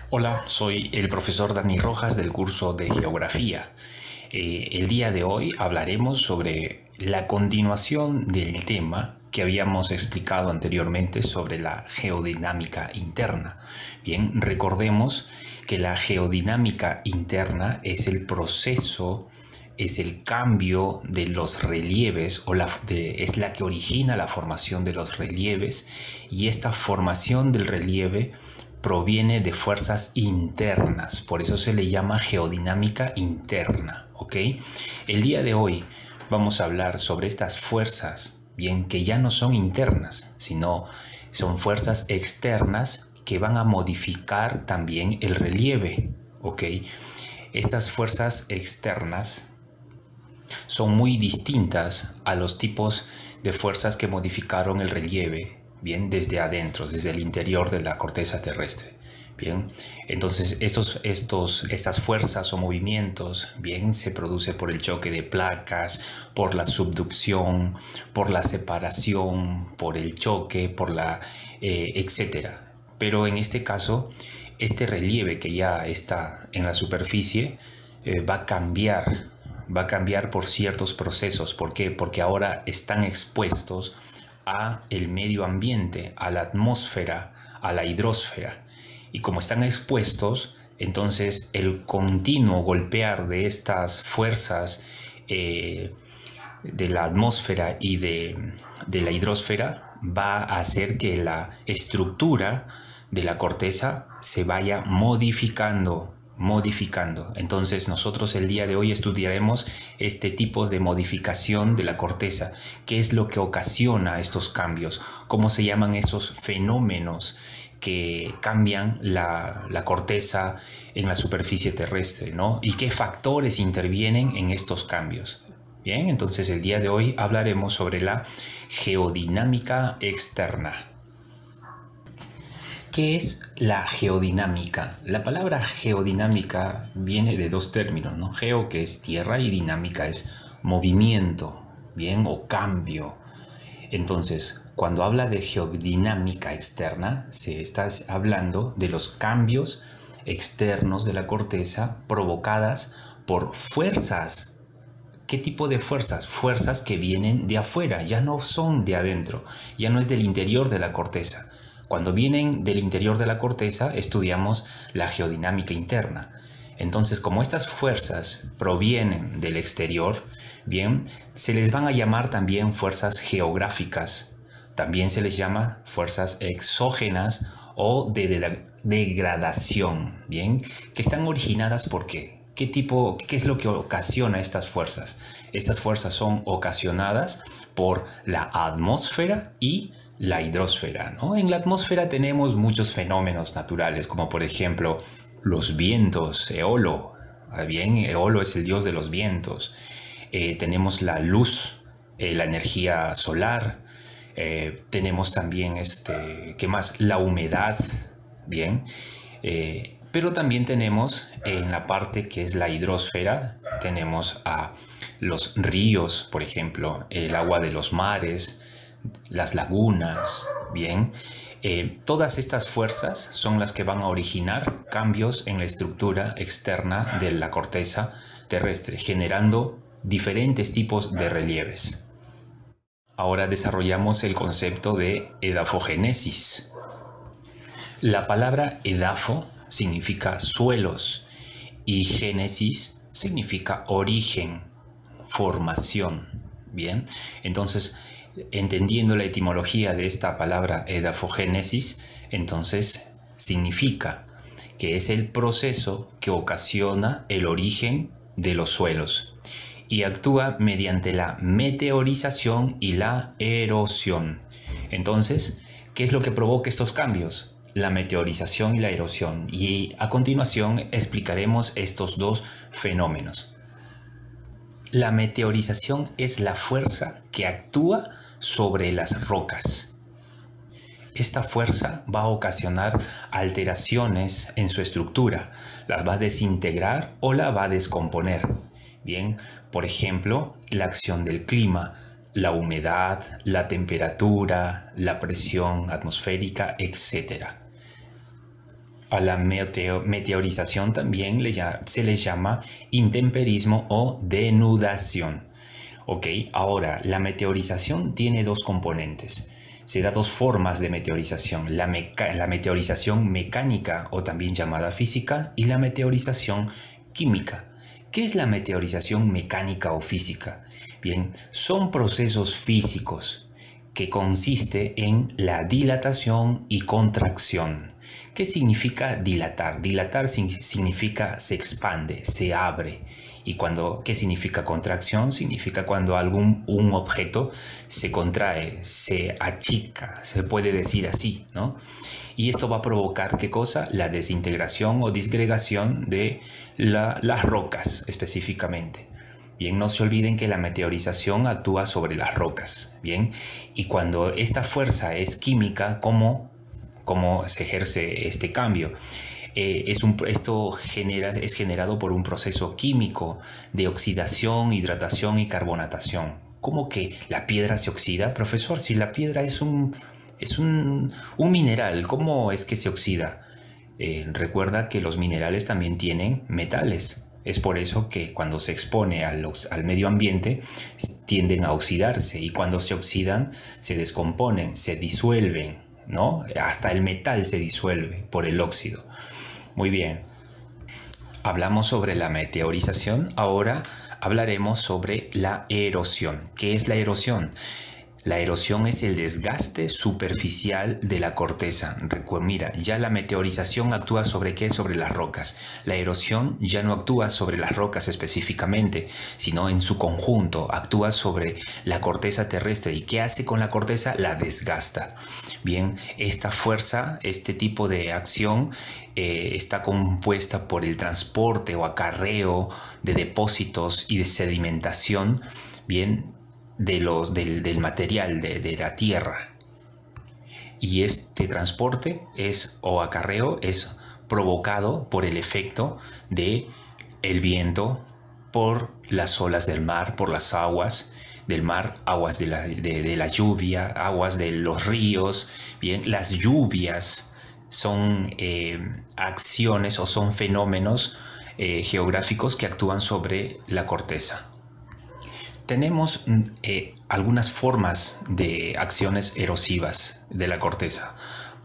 Hola, soy el profesor Dani Rojas del curso de Geografía. El día de hoy hablaremos sobre la continuación del tema que habíamos explicado anteriormente sobre la geodinámica interna. Bien, recordemos que la geodinámica interna es el proceso, es el cambio de los relieves es la que origina la formación de los relieves, y esta formación del relieve proviene de fuerzas internas, por eso se le llama geodinámica interna, ¿ok? El día de hoy vamos a hablar sobre estas fuerzas, bien, que ya no son internas, sino son fuerzas externas que van a modificar también el relieve, ¿ok? Estas fuerzas externas son muy distintas a los tipos de fuerzas que modificaron el relieve, bien, desde adentro, desde el interior de la corteza terrestre. Bien, entonces estas fuerzas o movimientos, bien, se produce por el choque de placas, por la subducción, por la separación, por el choque, etcétera. Pero en este caso, este relieve que ya está en la superficie va a cambiar por ciertos procesos. ¿Por qué? Porque ahora están expuestos a el medio ambiente, a la atmósfera, a la hidrosfera. Y como están expuestos, entonces el continuo golpear de estas fuerzas de la atmósfera y de la hidrosfera va a hacer que la estructura de la corteza se vaya modificando. Entonces nosotros el día de hoy estudiaremos este tipo de modificación de la corteza, qué es lo que ocasiona estos cambios, cómo se llaman esos fenómenos que cambian la corteza en la superficie terrestre, ¿no? Y qué factores intervienen en estos cambios. Bien, entonces el día de hoy hablaremos sobre la geodinámica externa. ¿Qué es la geodinámica? La palabra geodinámica viene de dos términos, ¿no? Geo, que es tierra, y dinámica es movimiento, ¿bien? O cambio. Entonces, cuando habla de geodinámica externa, se está hablando de los cambios externos de la corteza provocadas por fuerzas. ¿Qué tipo de fuerzas? Fuerzas que vienen de afuera, ya no son de adentro, ya no es del interior de la corteza. Cuando vienen del interior de la corteza, estudiamos la geodinámica interna. Entonces, como estas fuerzas provienen del exterior, bien, se les van a llamar también fuerzas geográficas. También se les llama fuerzas exógenas o de degradación, bien, que están originadas ¿por qué? ¿Qué es lo que ocasiona estas fuerzas? Estas fuerzas son ocasionadas por la atmósfera y la hidrosfera, ¿no? En la atmósfera tenemos muchos fenómenos naturales, como por ejemplo los vientos, Eolo. Bien, Eolo es el dios de los vientos. Tenemos la luz, la energía solar. Tenemos también, ¿qué más? La humedad, bien. Pero también tenemos en la parte que es la hidrosfera, tenemos a los ríos, por ejemplo, el agua de los mares, las lagunas, bien. Todas estas fuerzas son las que van a originar cambios en la estructura externa de la corteza terrestre, generando diferentes tipos de relieves. Ahora desarrollamos el concepto de edafogénesis. La palabra edafo significa suelos y génesis significa origen, formación. Bien, entonces, entendiendo la etimología de esta palabra edafogénesis, entonces significa que es el proceso que ocasiona el origen de los suelos y actúa mediante la meteorización y la erosión. Entonces, ¿qué es lo que provoca estos cambios? La meteorización y la erosión. Y a continuación explicaremos estos dos fenómenos. La meteorización es la fuerza que actúa sobre las rocas. Esta fuerza va a ocasionar alteraciones en su estructura, las va a desintegrar o la va a descomponer. Bien, por ejemplo, la acción del clima, la humedad, la temperatura, la presión atmosférica, etc. A la meteorización también se les llama intemperismo o denudación. Ok, ahora la meteorización tiene dos componentes. Se da dos formas de meteorización, la meteorización mecánica o también llamada física y la meteorización química. ¿Qué es la meteorización mecánica o física? Bien, son procesos físicos que consiste en la dilatación y contracción. ¿Qué significa dilatar? Dilatar significa se expande, se abre. ¿Y qué significa contracción? Significa cuando un objeto se contrae, se achica, se puede decir así, ¿no? Y esto va a provocar, ¿qué cosa? La desintegración o disgregación de las rocas específicamente. Bien, no se olviden que la meteorización actúa sobre las rocas, ¿bien? Y cuando esta fuerza es química, ¿cómo se ejerce este cambio? Esto es generado por un proceso químico de oxidación, hidratación y carbonatación. ¿Cómo que la piedra se oxida? Profesor, si la piedra es un mineral, ¿cómo es que se oxida? Recuerda que los minerales también tienen metales. Es por eso que cuando se expone al medio ambiente tienden a oxidarse, y cuando se oxidan se descomponen, se disuelven, ¿no? Hasta el metal se disuelve por el óxido. Muy bien. Hablamos sobre la meteorización, ahora hablaremos sobre la erosión. ¿Qué es la erosión? La erosión es el desgaste superficial de la corteza. Mira, ya la meteorización actúa sobre ¿qué? Sobre las rocas. La erosión ya no actúa sobre las rocas específicamente, sino en su conjunto. Actúa sobre la corteza terrestre. ¿Y qué hace con la corteza? La desgasta. Bien, esta fuerza, este tipo de acción está compuesta por el transporte o acarreo de depósitos y de sedimentación, bien, del material de la tierra. Y este transporte o acarreo es provocado por el efecto de el viento, por las olas del mar, por las aguas del mar, aguas de la lluvia, aguas de los ríos. Bien, las lluvias son acciones o son fenómenos geográficos que actúan sobre la corteza. Tenemos algunas formas de acciones erosivas de la corteza.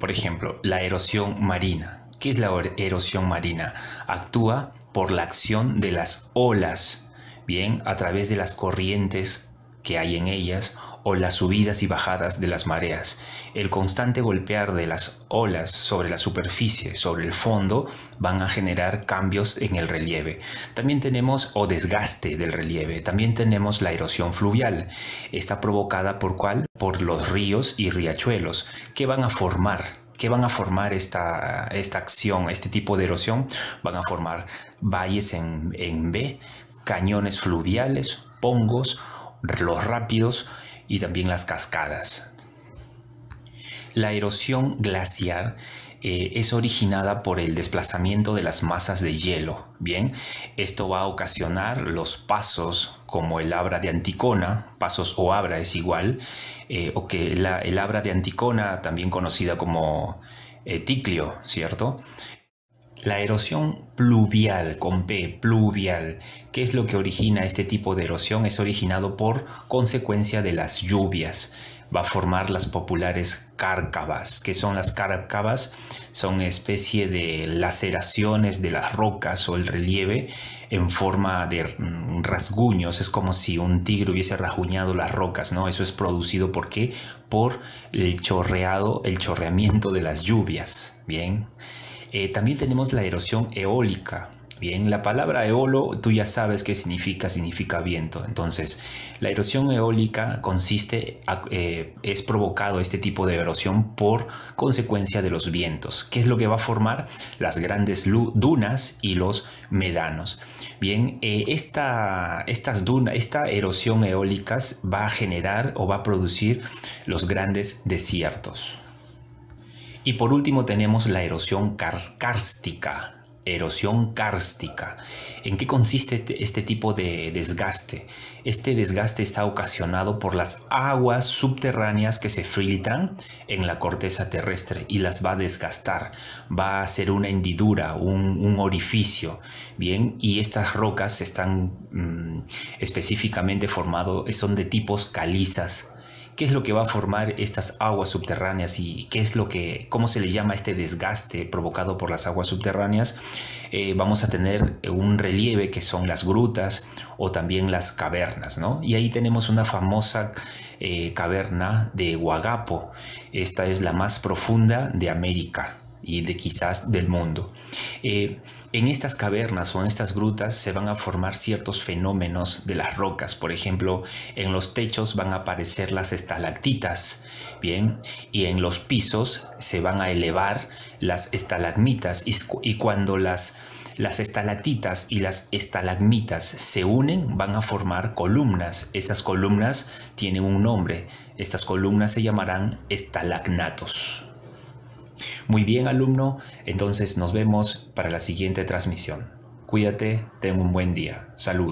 Por ejemplo, la erosión marina. ¿Qué es la erosión marina? Actúa por la acción de las olas, bien, a través de las corrientes que hay en ellas o las subidas y bajadas de las mareas. El constante golpear de las olas sobre la superficie, sobre el fondo, van a generar cambios en el relieve. También tenemos desgaste del relieve. También tenemos la erosión fluvial. Está provocada ¿por cuál? Por los ríos y riachuelos. ¿Qué van a formar? ¿Qué van a formar esta acción, este tipo de erosión? Van a formar valles en V, cañones fluviales, pongos, los rápidos y también las cascadas. La erosión glaciar es originada por el desplazamiento de las masas de hielo. Bien, esto va a ocasionar los pasos como el Abra de Anticona, pasos o Abra es igual, o que el Abra de Anticona, también conocida como Ticlio, ¿cierto? La erosión pluvial, con P, pluvial, ¿qué es lo que origina este tipo de erosión? Es originado por consecuencia de las lluvias. Va a formar las populares cárcavas. ¿Qué son las cárcavas? Son una especie de laceraciones de las rocas o el relieve en forma de rasguños. Es como si un tigre hubiese rasguñado las rocas, ¿no? Eso es producido ¿por qué? Por el chorreamiento de las lluvias. Bien. También tenemos la erosión eólica. Bien, la palabra eolo, tú ya sabes qué significa viento. Entonces, la erosión eólica es provocado este tipo de erosión por consecuencia de los vientos. ¿Qué es lo que va a formar? Las grandes dunas y los médanos. Bien, esta erosión eólica va a generar o va a producir los grandes desiertos. Y por último tenemos la erosión kárstica. erosión kárstica. ¿En qué consiste este tipo de desgaste? Este desgaste está ocasionado por las aguas subterráneas que se filtran en la corteza terrestre y las va a desgastar. Va a hacer una hendidura, un orificio. Bien, y estas rocas están específicamente formadas, son de tipos calizas. ¿Qué es lo que va a formar estas aguas subterráneas y cómo se le llama este desgaste provocado por las aguas subterráneas? Vamos a tener un relieve que son las grutas o también las cavernas, ¿no? Y ahí tenemos una famosa caverna de Huagapo. Esta es la más profunda de América y quizás del mundo. En estas cavernas o en estas grutas se van a formar ciertos fenómenos de las rocas. Por ejemplo, en los techos van a aparecer las estalactitas, bien, y en los pisos se van a elevar las estalagmitas. Y cuando las estalactitas y las estalagmitas se unen, van a formar columnas. Esas columnas tienen un nombre. Estas columnas se llamarán estalagnatos. Muy bien, alumno, entonces nos vemos para la siguiente transmisión. Cuídate, ten un buen día. Salud.